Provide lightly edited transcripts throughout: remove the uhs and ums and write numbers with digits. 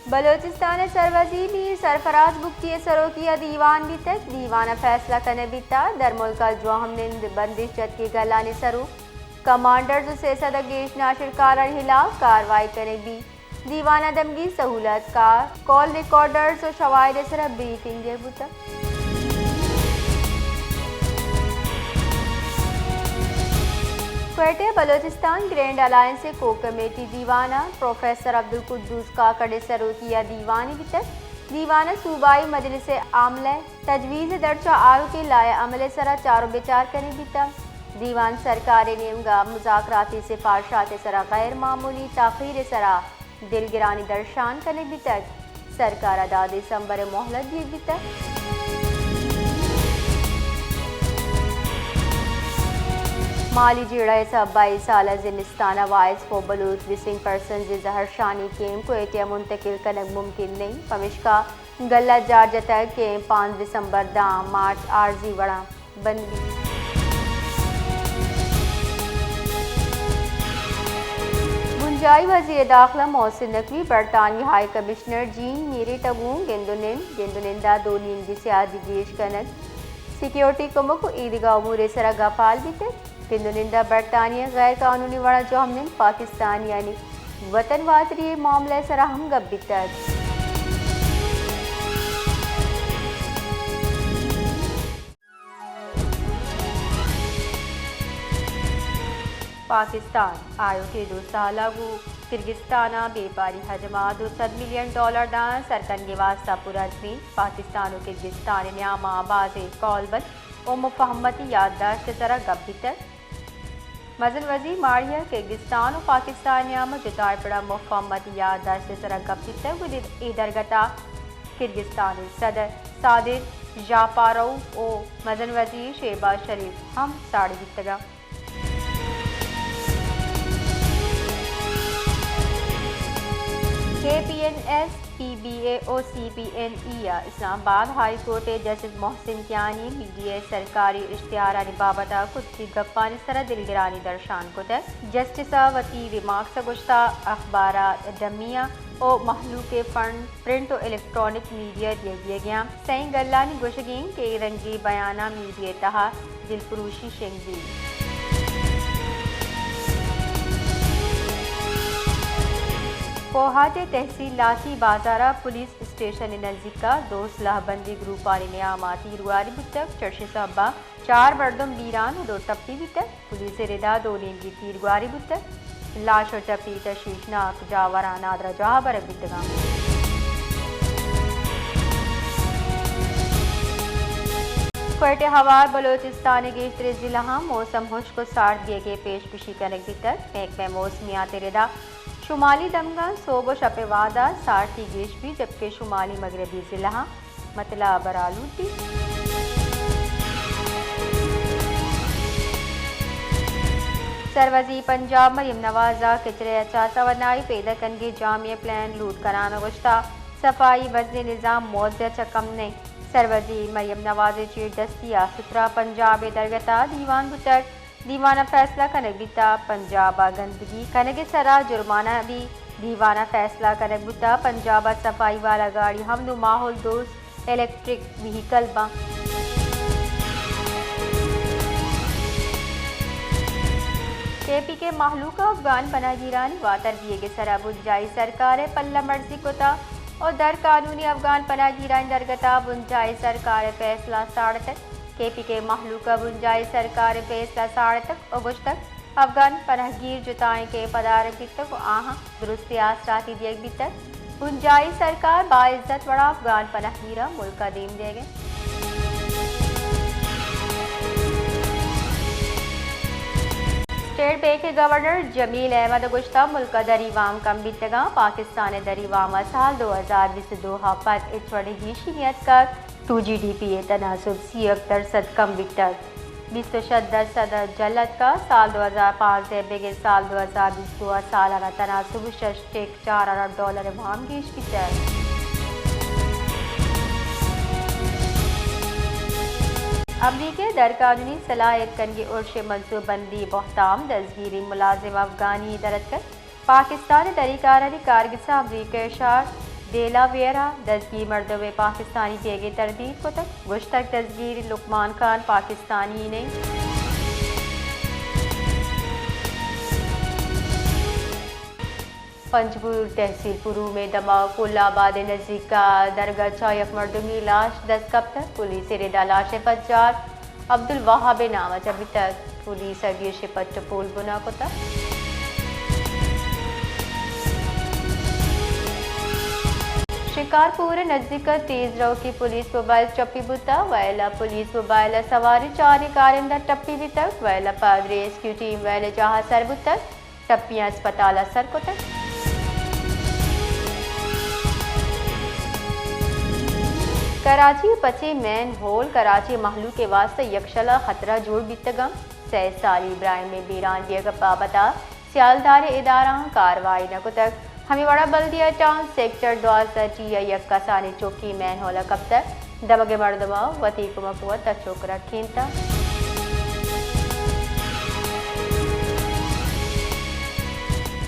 बलोचिस्तान सरवजी मीर सरफराज बुक्ति सरोकिया दीवान भी तक दीवाना फैसला करने बीता दर मुल्का जो हमने बंदिश जद की गलाने सरू कमांडर से सदगेश नाशिर कार खिलाफ कार्रवाई करे भी दीवाना दमगी सहूलत का कॉल रिकॉर्डर्स और शवाहिद सर ब्रीफिंग दे बुता क्वेटे बलोचिस्तान ग्रैंड अलायंस से को कमेटी दीवाना प्रोफेसर अब्दुल कुद्दूस का कड़े सरोकिया दीवानी वितर दीवाना सूबाई मजलिस आमले तजवीज़ दर्जा आयो के लाए अमले सरा चारो बेचार करें बीता दीवान सरकार नेमगा मुज़ाकराती सिफारशात सरा गैर मामूली ताख़ीर सरा दिलगिरानी दर्शान करने भी तक सरकार अदा दिसंबर मोहलत दी भी तक माली जिड़ा सब 22 साल जिमिस्ताना वाइस फो बलूच मिसिंग पर्सन जहर शानी केम को एटिया मुंतकिल कनक मुमकिन नहीं पमिशका गल्ला जार जता केम 5 दिसंबर दाम मार्च आरजी वड़ा बंदी गुंजाई वज़ीर दाखिला मोहसिन नकवी बरतानवी हाई कमिश्नर जीन मीरी टगूं गेंदुनिंदा दो नींदी से आदि गेश कनक सिक्योरिटी कमुक ईदगा उमूर सरा गपाल भी थे गेंदुनिंदा बरतानिया गैर कानूनी वड़ा जो हमने पाकिस्तान यानी वतन वातरी मामले सरा हम गब भी तक पाकिस्तान आयो के 2 साल किर्गिस्ताना बेपारी हजमा $200 मिलियन दान सरकन के वास्ता पुरजमी पाकिस्तान और किर्गिस्तान न्यामा बाज़े कौलबल और मुफहमती याददाश्त तरह गब्बितर मजन वजी मारिया किर्गिस्तान और पाकिस्तान न्यामा जुतार पड़ा मुफहमती याददाश्त तरह गब्बितर इधरगता किर्गिस्तान सदर सादिर जापारो और मजन वजी शहबाज शरीफ हम साड़ी बितगा KPNS PBA और CPNE Islamabad high court justice Mohsin Kiani media सरकारी इश्तिहार बाबता कुछ गप्पान सरा दिलगिरानी दर्शान को तक जस्टिस वती रिमार्क सगुश्ता अखबार डमिया और महलू के फंड प्रिंट और इलेक्ट्रॉनिक मीडिया दिए गया सही गल्लानी गुशगिंग के रंगी बयाना मीडिया तहा दिलफरोशी शेंगी कोहाटे तहसील लाठी बाजारा पुलिस स्टेशन नज़दीका 2 सलाहबंदी ग्रुप वाली नियामाती रुआरी बुतक चर्चे साहबा 4 मर्दम बीरान और 2 टप्पी बुतक पुलिस रिदा 2 नींदी तीर गुआरी बुतक लाश और टप्पी तशवीशनाक जावरा नादरा जहा बरक बुतगा क्वेटे हवार बलोचिस्तान के इतरे जिला मौसम खुश को साठ दिए के पेशकशी कनक बुतक महकमे मौसमियात रिदा शुमाली दमगा सोबो शपेवादा सार्थी गेश भी जबकि शुमाली मगरबी जिला मतला बरालूटी सरवजी पंजाब मरियम नवाजा किचरे अच्छा तवनाई पैदा कनगे जामिया प्लान लूट कराना गुश्ता सफाई वजन निज़ाम मौजा चकम ने सरवजी मरियम नवाज चीर दस्तिया सुथरा पंजाब दरगता दीवान बुतक दीवाना फैसला कनक बीता पंजाबा गंदगी कनक सरा जुर्माना भी दीवाना फैसला कनक बुता पंजाबा सफाई वाला गाड़ी हमनु माहौल दोस्त इलेक्ट्रिक व्हीकल बा केपी के महलूका अफगान पनाहगीरानी वातर दिए के सरा बुंजाई सरकार पल्ला मर्जी कोता और दर कानूनी अफगान पनाहगीरानी दरगता बुंजाई सरकार फैसला साढ़ तक केपी के महलूका बुंजाई सरकार फैसला साढ़ तक अगस्त तक अफगान पनाहगीर जुताएं के पदार भी तक आहा दुरुस्ती आसराती दिए भी तक बुंजाई सरकार बाइज्जत बड़ा अफगान पनाहगीरा मुल्क का दीम दे गए स्टेट बैंक के गवर्नर जमील अहमद गुश्ता मुल्क दरीवाम कम बीतगा पाकिस्तान दरीवाम साल 2022 हाफत इचवड़ी शीनियत का 2 GDP तनासब 30% कम बीतक 20% जलत का साल 2005 से बेगे साल 2022 सालाना तनासब $4 अरब वाम गेश बीतक अमरीकी दर कानूनी सलाहियत कनगे उर्श मनसूबबंदी बहताम दसगिरी मुलाजिम अफगानी दरत कर पाकिस्तान तरीकारानी कारगिसा अमरीका शार डेलावेरा दसगीर मर्दों में पाकिस्तानी बेगे तरदीद को तक गुश्तक दसगीर लुकमान खान पाकिस्तानी ने पंजगुर तहसील पुरू में दमा कुल्लाबाद नज़दीक का दरगाह चायक मर्दों की लाश 10 कब तक पुलिस रेदा लाश फज्जार अब्दुल वहाब नाम अभी तक पुलिस अगे शिपट पोल बुना को तक शिकारपुर नज़दीक तेज रव की पुलिस मोबाइल चप्पी बुता वैला पुलिस मोबाइल सवारी 4 कारिंदा टप्पी भी तक वैला पर रेस्क्यू टीम वैले जहाँ सर बुतक टप्पियां अस्पताल सर को तक कराची पचे मैन होल कराची महलू के वास्ते यक्षला खतरा जोड़ बीतगम 6 साल इब्राहिम में बीरान बेगप्पा बता सियालदार इदारा कार्रवाई न को तक हमें बड़ा बल्दिया टाउन सेक्टर 2 यक्का सानी चौकी मैन होला कब तक दमगे मर्दमा वती कुमकुवत चौक रखीन था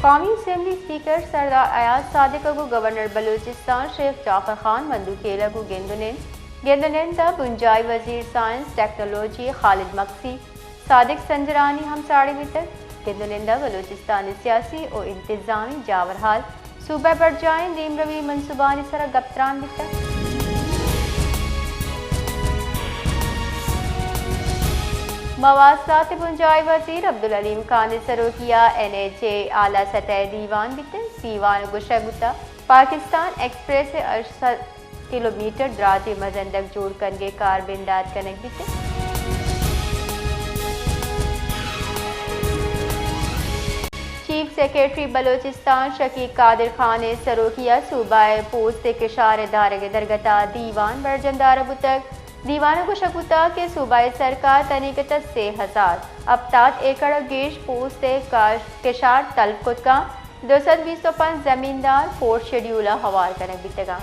कौमी असम्बली स्पीकर सरदार अयाज सादिक को गवर्नर बलूचिस्तान शेख जाफर खान मंदूकेला को गेंदनेन ता बुंजाई वजीर साइंस टेक्नोलॉजी खालिद मक्सी सादिक संजरानी हम साड़ी भी तक गेंदनेंदा बलूचिस्तान सियासी और इंतजामी जावरहाल सूबा बढ़ जाए नीम रवी मनसूबानी सरा गप्तरान भी तक मवासलात बुंजाई वजीर अब्दुल अलीम खान ने सरोकिया NHA आला सतह दीवान बितन सीवान गुशगुता पाकिस्तान एक्सप्रेस से 68 किलोमीटर दराजे मजंदक जोड़ करके कार बिंदाद कनेक्ट बितन चीफ सेक्रेटरी बलोचिस्तान शकीक कादिर खान ने सरोकिया सूबाए पोस्ट के किशार इदारे के दरगता दीवान बरजमदार बुतक दीवानों को शकुता के सूबाई सरकार तनिकत 6000 अबतात एकड़ गेश पोस्ट केशार तलकुत का 220 जमींदार फोर्थ शेड्यूल हवार करने बीतेगा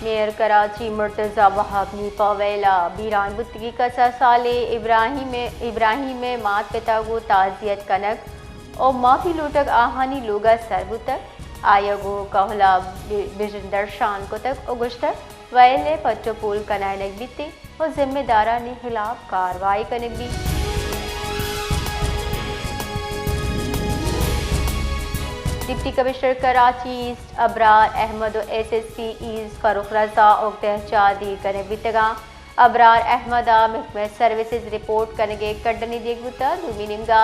मेयर कराची मुर्तजा वहाबनी पवेला बीरान बुतगी कसा साले इब्राहिम में मात पिता को ताजियत कनक और माफी लूटक आहानी लोगा सरबुतक आयोगो कहला बिजंदर शान को तक अगुश्त वैले पट्टोपोल कनायनक बीते और जिम्मेदारा ने खिलाफ कार्रवाई करने भी deputy commissioner Karachi east Abrar Ahmed और SSP ईस्ट फरुख रजा और तहचादी करने बीतेगा अबरार अहमद महकमा सर्विसेज रिपोर्ट करने कड्डनी देखबुता दुमिनिमगा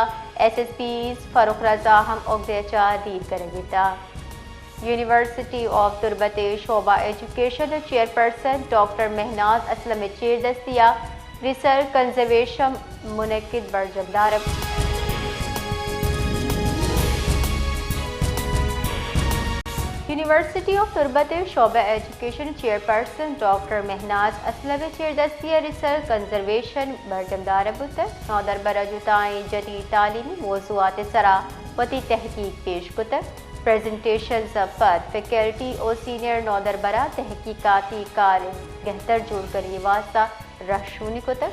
SSP ईस्ट फरुख रजा हम और तहचादी करने बीता यूनिवर्सिटी ऑफ तुरबत शोबा education chairperson doctor Mahnaz Aslam chair दस्तिया रिसर्च कंजर्वेशन मुनक्किद बरजमदार यूनिवर्सिटी ऑफ तुरबत शोबा education chairperson doctor Mahnaz Aslam chair दस्तिया रिसर्च कंजर्वेशन बरजमदार नौदर बरजुताएँ जदीद तालीमी मौजूआत सरा वती तहकीक पेश कुतक प्रेजेंटेशन पर फैकल्टी और सीनियर नौदर बरा तहकीकाती कार्य बेहतर जोड़ कर ये वास्ता रशूनी को तक